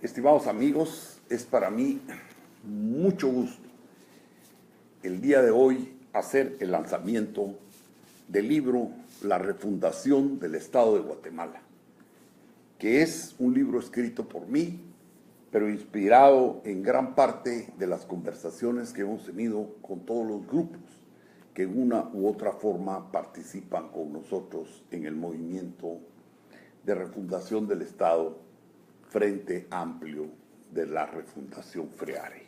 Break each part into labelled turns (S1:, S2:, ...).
S1: Estimados amigos, es para mí mucho gusto el día de hoy hacer el lanzamiento del libro La refundación del Estado de Guatemala, que es un libro escrito por mí, pero inspirado en gran parte de las conversaciones que hemos tenido con todos los grupos que en una u otra forma participan con nosotros en el movimiento de refundación del Estado, Frente Amplio de la Refundación FREARE.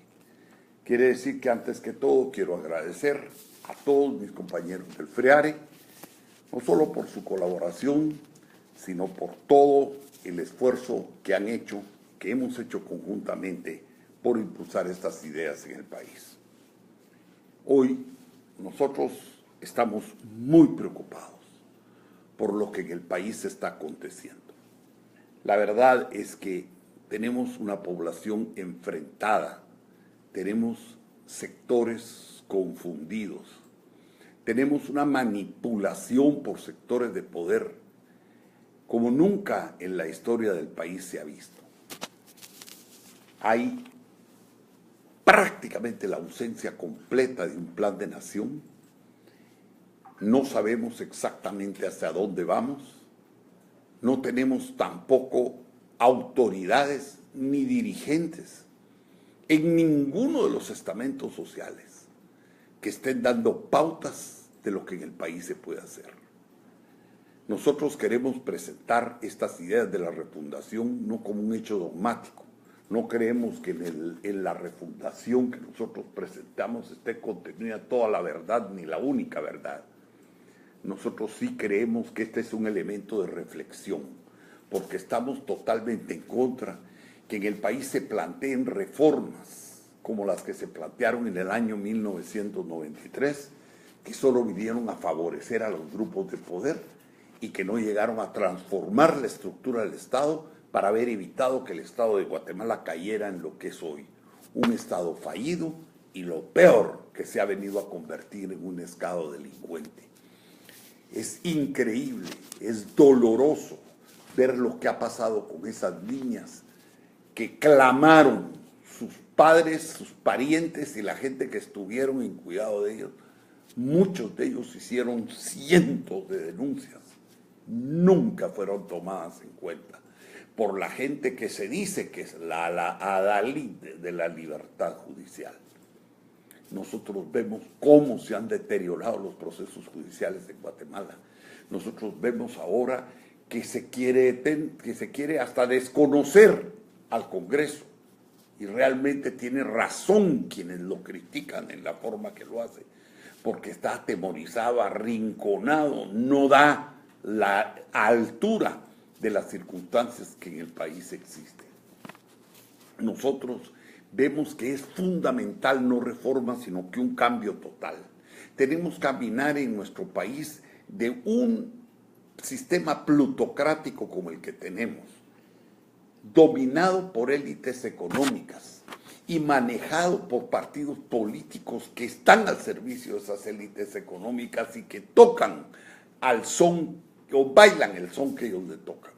S1: Quiere decir que antes que todo quiero agradecer a todos mis compañeros del FREARE, no solo por su colaboración, sino por todo el esfuerzo que han hecho, que hemos hecho conjuntamente por impulsar estas ideas en el país. Hoy nosotros estamos muy preocupados por lo que en el país está aconteciendo. La verdad es que tenemos una población enfrentada, tenemos sectores confundidos, tenemos una manipulación por sectores de poder como nunca en la historia del país se ha visto. Hay prácticamente la ausencia completa de un plan de nación, no sabemos exactamente hacia dónde vamos, no tenemos tampoco autoridades ni dirigentes en ninguno de los estamentos sociales que estén dando pautas de lo que en el país se puede hacer. Nosotros queremos presentar estas ideas de la refundación no como un hecho dogmático. No creemos que en la refundación que nosotros presentamos esté contenida toda la verdad ni la única verdad. Nosotros sí creemos que este es un elemento de reflexión, porque estamos totalmente en contra que en el país se planteen reformas como las que se plantearon en el año 1993, que solo vinieron a favorecer a los grupos de poder y que no llegaron a transformar la estructura del Estado para haber evitado que el Estado de Guatemala cayera en lo que es hoy, un Estado fallido y lo peor, que se ha venido a convertir en un Estado delincuente. Es increíble, es doloroso ver lo que ha pasado con esas niñas que clamaron, sus padres, sus parientes y la gente que estuvieron en cuidado de ellos. Muchos de ellos hicieron cientos de denuncias, nunca fueron tomadas en cuenta por la gente que se dice que es la adalid de la libertad judicial. Nosotros vemos cómo se han deteriorado los procesos judiciales en Guatemala. Nosotros vemos ahora que se quiere hasta desconocer al Congreso, y realmente tiene razón quienes lo critican en la forma que lo hace, porque está atemorizado, arrinconado, no da la altura de las circunstancias que en el país existen. Nosotros vemos que es fundamental no reforma, sino que un cambio total. Tenemos que caminar en nuestro país de un sistema plutocrático como el que tenemos, dominado por élites económicas y manejado por partidos políticos que están al servicio de esas élites económicas y que tocan al son o bailan el son que ellos le tocan.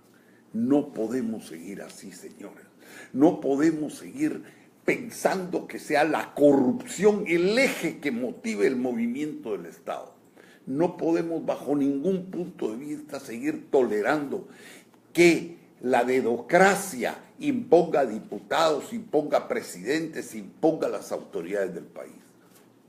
S1: No podemos seguir así, señores. No podemos seguir pensando que sea la corrupción el eje que motive el movimiento del Estado. No podemos bajo ningún punto de vista seguir tolerando que la dedocracia imponga diputados, imponga presidentes, imponga las autoridades del país.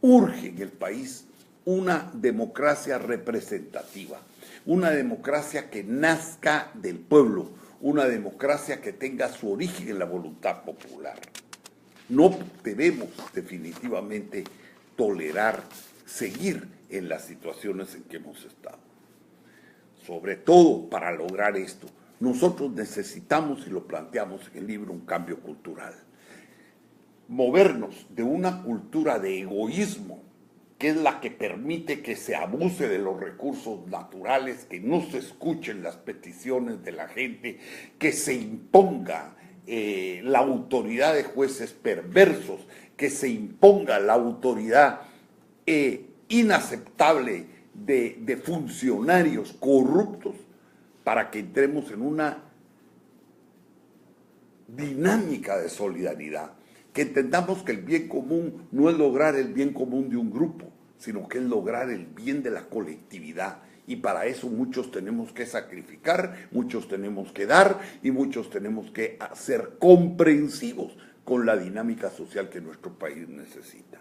S1: Urge en el país una democracia representativa, una democracia que nazca del pueblo, una democracia que tenga su origen en la voluntad popular. No debemos definitivamente tolerar seguir en las situaciones en que hemos estado. Sobre todo para lograr esto, nosotros necesitamos, y lo planteamos en el libro, un cambio cultural. Movernos de una cultura de egoísmo, que es la que permite que se abuse de los recursos naturales, que no se escuchen las peticiones de la gente, que se imponga la autoridad de jueces perversos, que se imponga la autoridad inaceptable de funcionarios corruptos, para que entremos en una dinámica de solidaridad, que entendamos que el bien común no es lograr el bien común de un grupo, sino que es lograr el bien de la colectividad. Y para eso muchos tenemos que sacrificar, muchos tenemos que dar y muchos tenemos que ser comprensivos con la dinámica social que nuestro país necesita.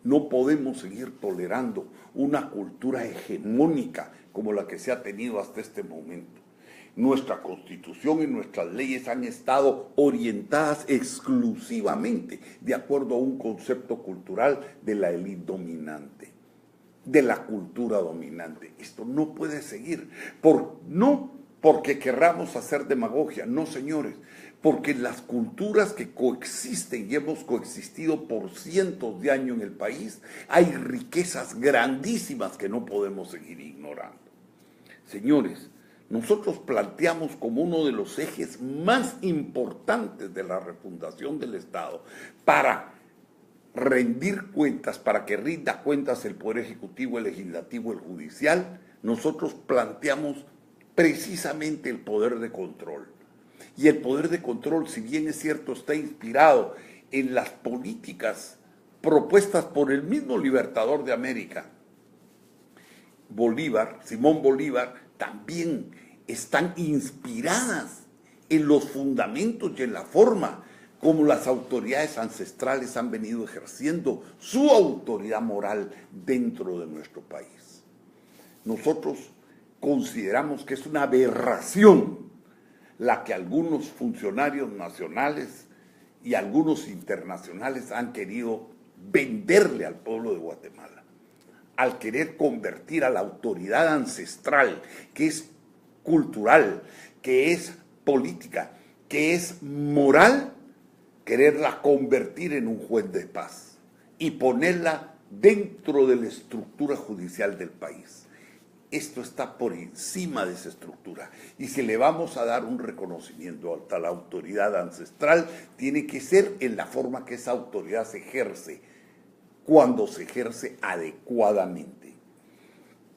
S1: No podemos seguir tolerando una cultura hegemónica como la que se ha tenido hasta este momento. Nuestra Constitución y nuestras leyes han estado orientadas exclusivamente de acuerdo a un concepto cultural de la élite dominante, de la cultura dominante. Esto no puede seguir, no porque querramos hacer demagogia, no señores, porque las culturas que coexisten y hemos coexistido por cientos de años en el país, hay riquezas grandísimas que no podemos seguir ignorando. Señores, nosotros planteamos como uno de los ejes más importantes de la refundación del Estado para rendir cuentas, para que rinda cuentas el Poder Ejecutivo, el Legislativo, el Judicial, nosotros planteamos precisamente el poder de control. Y el poder de control, si bien es cierto, está inspirado en las políticas propuestas por el mismo libertador de América, Bolívar, Simón Bolívar, también están inspiradas en los fundamentos y en la forma como las autoridades ancestrales han venido ejerciendo su autoridad moral dentro de nuestro país. Nosotros consideramos que es una aberración la que algunos funcionarios nacionales y algunos internacionales han querido venderle al pueblo de Guatemala, al querer convertir a la autoridad ancestral, que es cultural, que es política, que es moral, quererla convertir en un juez de paz y ponerla dentro de la estructura judicial del país. Esto está por encima de esa estructura, y si le vamos a dar un reconocimiento a la autoridad ancestral, tiene que ser en la forma que esa autoridad se ejerce, cuando se ejerce adecuadamente.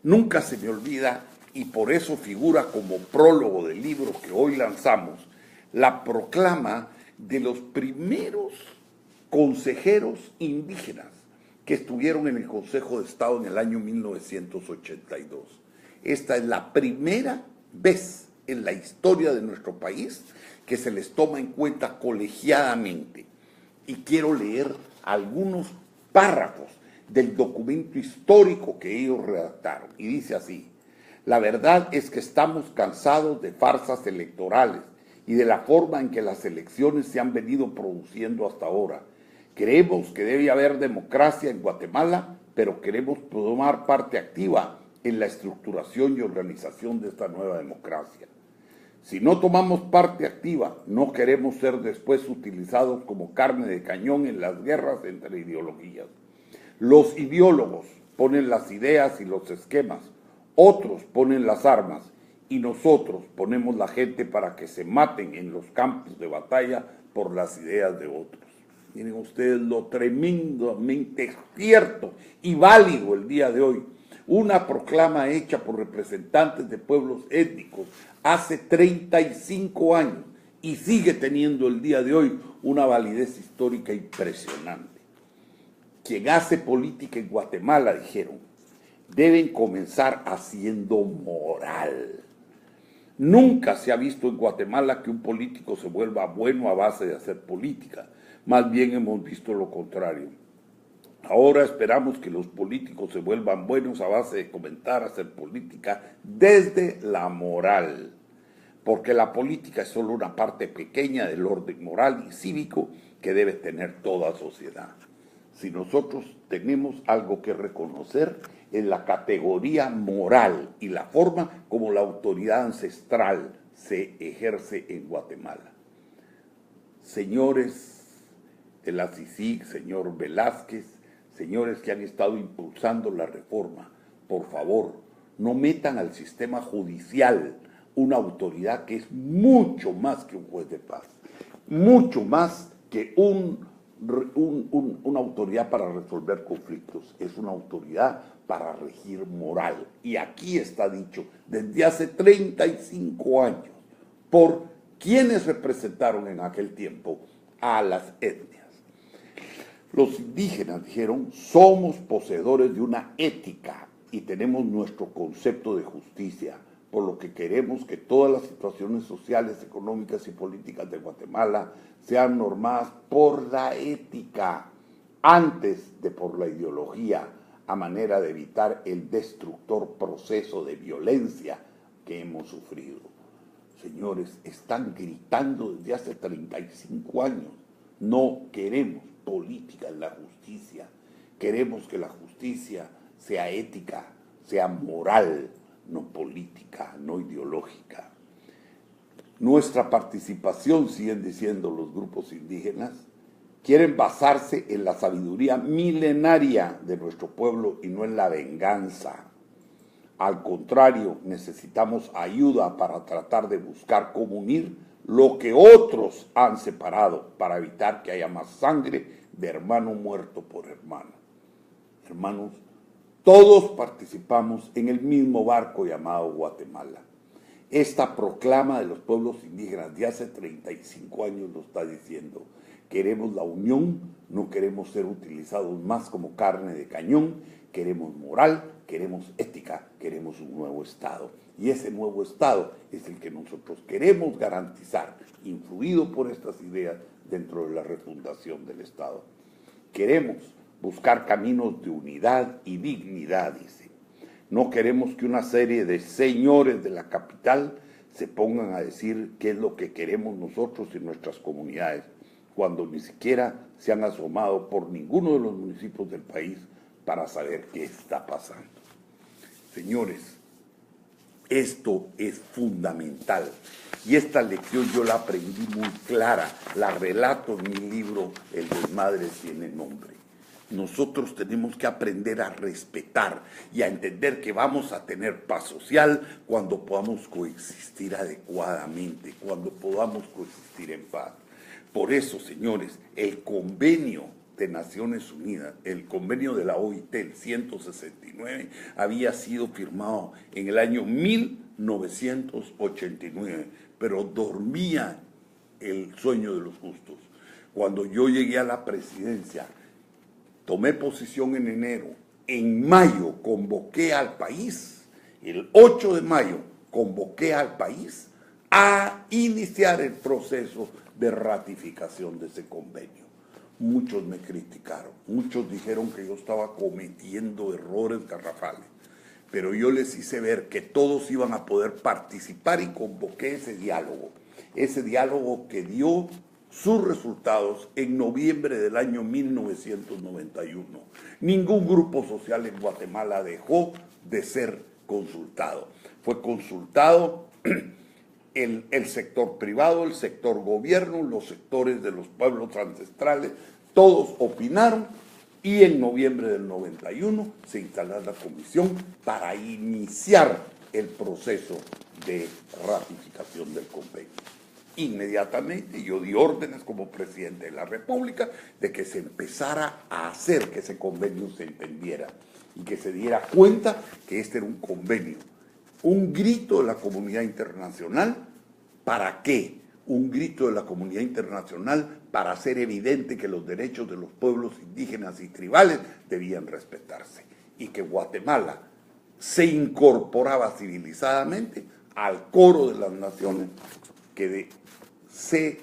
S1: Nunca se me olvida, y por eso figura como prólogo del libro que hoy lanzamos, la proclama de los primeros consejeros indígenas que estuvieron en el Consejo de Estado en el año 1982. Esta es la primera vez en la historia de nuestro país que se les toma en cuenta colegiadamente. Y quiero leer algunos párrafos del documento histórico que ellos redactaron. Y dice así: la verdad es que estamos cansados de farsas electorales y de la forma en que las elecciones se han venido produciendo hasta ahora. Creemos que debe haber democracia en Guatemala, pero queremos tomar parte activa en la estructuración y organización de esta nueva democracia. Si no tomamos parte activa, no queremos ser después utilizados como carne de cañón en las guerras entre ideologías. Los ideólogos ponen las ideas y los esquemas, otros ponen las armas, y nosotros ponemos la gente para que se maten en los campos de batalla por las ideas de otros. Miren ustedes lo tremendamente cierto y válido el día de hoy. Una proclama hecha por representantes de pueblos étnicos hace 35 años y sigue teniendo el día de hoy una validez histórica impresionante. Quien hace política en Guatemala, dijeron, deben comenzar haciendo moral. Nunca se ha visto en Guatemala que un político se vuelva bueno a base de hacer política. Más bien hemos visto lo contrario. Ahora esperamos que los políticos se vuelvan buenos a base de comenzar a hacer política desde la moral, porque la política es solo una parte pequeña del orden moral y cívico que debe tener toda sociedad. Si nosotros tenemos algo que reconocer en la categoría moral y la forma como la autoridad ancestral se ejerce en Guatemala. Señores de la CICIG, señor Velázquez, señores que han estado impulsando la reforma, por favor, no metan al sistema judicial una autoridad que es mucho más que un juez de paz, mucho más que una autoridad para resolver conflictos, es una autoridad para regir moral. Y aquí está dicho, desde hace 35 años, por ¿Quiénes representaron en aquel tiempo a las etnias? Los indígenas dijeron, somos poseedores de una ética y tenemos nuestro concepto de justicia, por lo que queremos que todas las situaciones sociales, económicas y políticas de Guatemala sean normadas por la ética, antes de por la ideología, a manera de evitar el destructor proceso de violencia que hemos sufrido. Señores, están gritando desde hace 35 años, no queremos política en la justicia, queremos que la justicia sea ética, sea moral, no política, no ideológica. Nuestra participación, siguen diciendo los grupos indígenas, quieren basarse en la sabiduría milenaria de nuestro pueblo y no en la venganza. Al contrario, necesitamos ayuda para tratar de buscar cómo unir lo que otros han separado para evitar que haya más sangre de hermano muerto por hermano. Hermanos, todos participamos en el mismo barco llamado Guatemala. Esta proclama de los pueblos indígenas de hace 35 años lo está diciendo. Queremos la unión, no queremos ser utilizados más como carne de cañón, queremos moral, queremos ética, queremos un nuevo Estado. Y ese nuevo Estado es el que nosotros queremos garantizar, influido por estas ideas dentro de la refundación del Estado. Queremos buscar caminos de unidad y dignidad, dice. No queremos que una serie de señores de la capital se pongan a decir qué es lo que queremos nosotros y nuestras comunidades, cuando ni siquiera se han asomado por ninguno de los municipios del país para saber qué está pasando. Señores, esto es fundamental y esta lección yo la aprendí muy clara, la relato en mi libro El desmadre tiene nombre. Nosotros tenemos que aprender a respetar y a entender que vamos a tener paz social cuando podamos coexistir adecuadamente, cuando podamos coexistir en paz. Por eso, señores, el convenio de Naciones Unidas, el convenio de la OIT, el 169, había sido firmado en el año 1989, pero dormía el sueño de los justos. Cuando yo llegué a la presidencia, tomé posición en enero, en mayo convoqué al país, el 8 de mayo convoqué al país a iniciar el proceso de ratificación de ese convenio. Muchos me criticaron, muchos dijeron que yo estaba cometiendo errores garrafales, pero yo les hice ver que todos iban a poder participar y convoqué ese diálogo que dio sus resultados en noviembre del año 1991. Ningún grupo social en Guatemala dejó de ser consultado. Fue consultado el sector privado, el sector gobierno, los sectores de los pueblos ancestrales, todos opinaron y en noviembre del 91 se instaló la comisión para iniciar el proceso de ratificación del convenio. Inmediatamente yo di órdenes como presidente de la República de que se empezara a hacer que ese convenio se entendiera y que se diera cuenta que este era un convenio, un grito de la comunidad internacional. ¿Para qué? Un grito de la comunidad internacional para hacer evidente que los derechos de los pueblos indígenas y tribales debían respetarse y que Guatemala se incorporaba civilizadamente al coro de las naciones que se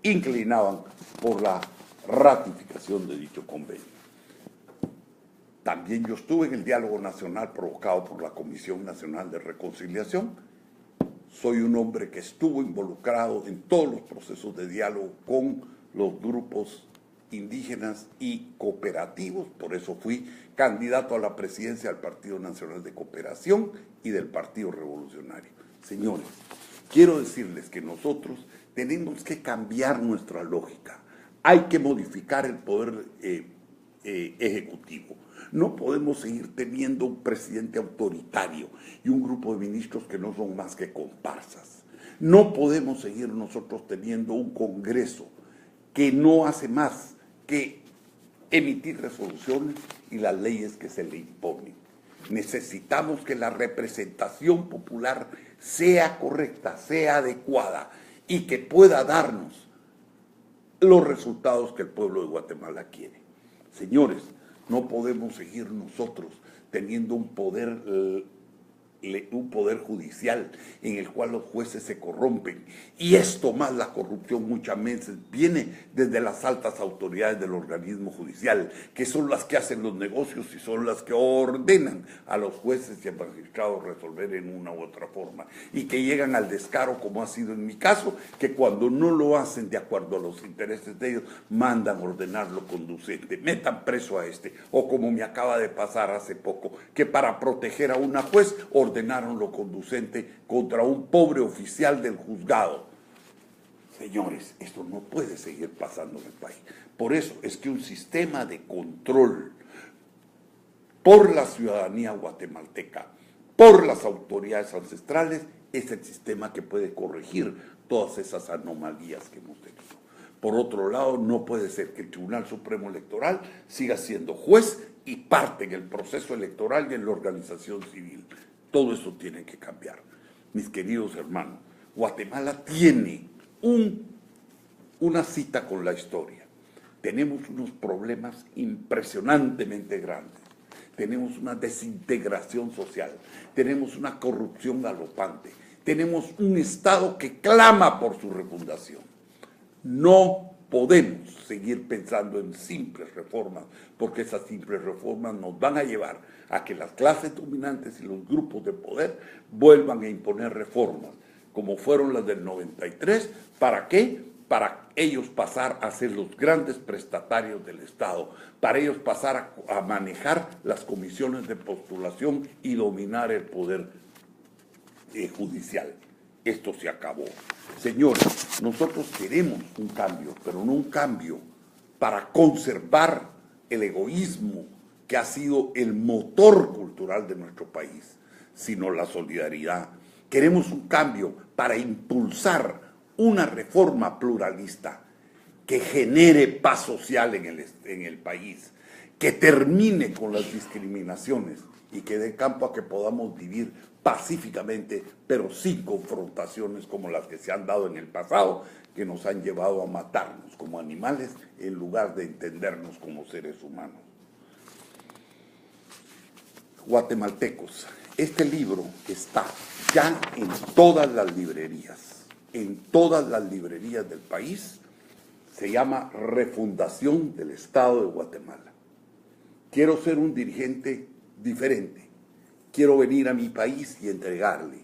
S1: inclinaban por la ratificación de dicho convenio. También yo estuve en el diálogo nacional provocado por la Comisión Nacional de Reconciliación. Soy un hombre que estuvo involucrado en todos los procesos de diálogo con los grupos indígenas y cooperativos, por eso fui candidato a la presidencia del Partido Nacional de Cooperación y del Partido Revolucionario. Señores, quiero decirles que nosotros tenemos que cambiar nuestra lógica. Hay que modificar el poder ejecutivo. No podemos seguir teniendo un presidente autoritario y un grupo de ministros que no son más que comparsas. No podemos seguir nosotros teniendo un Congreso que no hace más que emitir resoluciones y las leyes que se le imponen. Necesitamos que la representación popular sea correcta, sea adecuada y que pueda darnos los resultados que el pueblo de Guatemala quiere. Señores, no podemos seguir nosotros teniendo un poder judicial en el cual los jueces se corrompen, y esto más la corrupción muchas veces viene desde las altas autoridades del organismo judicial, que son las que hacen los negocios y son las que ordenan a los jueces y a magistrados resolver en una u otra forma, y que llegan al descaro, como ha sido en mi caso, que cuando no lo hacen de acuerdo a los intereses de ellos, mandan ordenarlo conducente, metan preso a este, o como me acaba de pasar hace poco, que para proteger a una juez ordenaron lo conducente contra un pobre oficial del juzgado. Señores, esto no puede seguir pasando en el país. Por eso es que un sistema de control por la ciudadanía guatemalteca, por las autoridades ancestrales, es el sistema que puede corregir todas esas anomalías que hemos tenido. Por otro lado, no puede ser que el Tribunal Supremo Electoral siga siendo juez y parte en el proceso electoral y en la organización civil. Todo eso tiene que cambiar. Mis queridos hermanos, Guatemala tiene una cita con la historia. Tenemos unos problemas impresionantemente grandes. Tenemos una desintegración social. Tenemos una corrupción galopante. Tenemos un Estado que clama por su refundación. No podemos seguir pensando en simples reformas, porque esas simples reformas nos van a llevar a que las clases dominantes y los grupos de poder vuelvan a imponer reformas, como fueron las del 93. ¿Para qué? Para ellos pasar a ser los grandes prestatarios del Estado, para ellos pasar a manejar las comisiones de postulación y dominar el poder judicial. Esto se acabó. Señores, nosotros queremos un cambio, pero no un cambio para conservar el egoísmo que ha sido el motor cultural de nuestro país, sino la solidaridad. Queremos un cambio para impulsar una reforma pluralista que genere paz social en el país, que termine con las discriminaciones y que dé campo a que podamos vivir pacíficamente, pero sin confrontaciones como las que se han dado en el pasado, que nos han llevado a matarnos como animales en lugar de entendernos como seres humanos. Guatemaltecos, este libro está ya en todas las librerías del país. Se llama Refundación del Estado de Guatemala. Quiero ser un dirigente diferente. Quiero venir a mi país y entregarle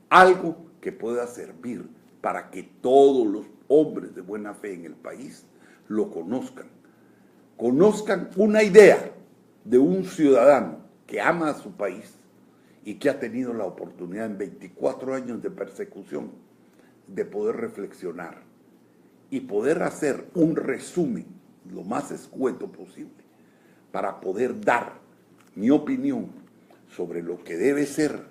S1: algo que pueda servir para que todos los hombres de buena fe en el país lo conozcan. Conozcan una idea de un ciudadano que ama a su país y que ha tenido la oportunidad en 24 años de persecución de poder reflexionar y poder hacer un resumen lo más escueto posible para poder dar mi opinión sobre lo que debe ser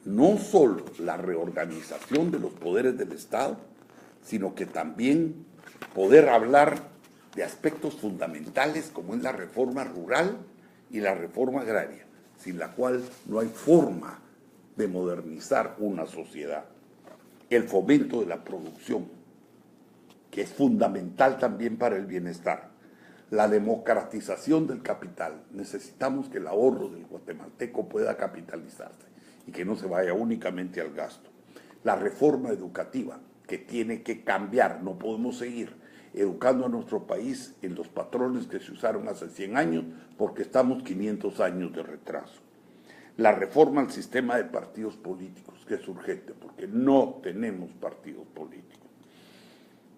S1: no solo la reorganización de los poderes del Estado, sino que también poder hablar de aspectos fundamentales como es la reforma rural y la reforma agraria, sin la cual no hay forma de modernizar una sociedad. El fomento de la producción, que es fundamental también para el bienestar. La democratización del capital. Necesitamos que el ahorro del guatemalteco pueda capitalizarse y que no se vaya únicamente al gasto. La reforma educativa, que tiene que cambiar. No podemos seguir educando a nuestro país en los patrones que se usaron hace 100 años, porque estamos 500 años de retraso. La reforma al sistema de partidos políticos, que es urgente, porque no tenemos partidos políticos.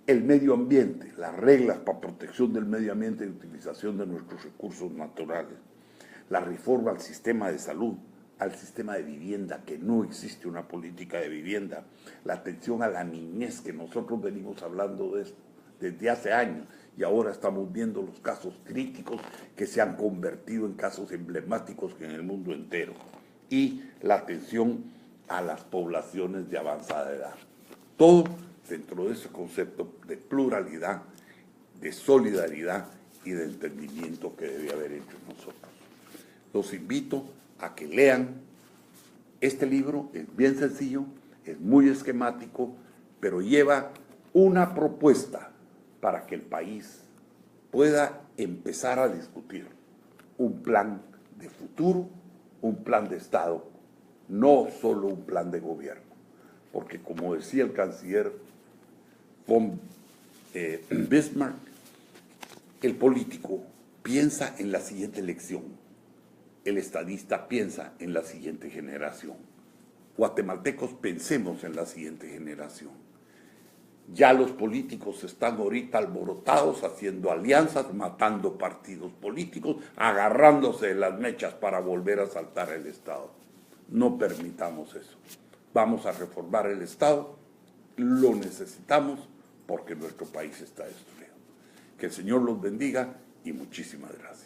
S1: El medio ambiente, las reglas para protección del medio ambiente y utilización de nuestros recursos naturales. La reforma al sistema de salud, al sistema de vivienda, que no existe una política de vivienda. La atención a la niñez, que nosotros venimos hablando de esto desde hace años y ahora estamos viendo los casos críticos que se han convertido en casos emblemáticos en el mundo entero. Y la atención a las poblaciones de avanzada edad. Todo dentro de ese concepto de pluralidad, de solidaridad y de entendimiento que debe haber entre nosotros. Los invito a que lean este libro. Es bien sencillo, es muy esquemático, pero lleva una propuesta para que el país pueda empezar a discutir un plan de futuro, un plan de Estado, no solo un plan de gobierno. Porque como decía el canciller von Bismarck, el político piensa en la siguiente elección, el estadista piensa en la siguiente generación. Guatemaltecos, pensemos en la siguiente generación. Ya los políticos están ahorita alborotados, haciendo alianzas, matando partidos políticos, agarrándose de las mechas para volver a asaltar el Estado. No permitamos eso. Vamos a reformar el Estado, lo necesitamos porque nuestro país está destruido. Que el Señor los bendiga y muchísimas gracias.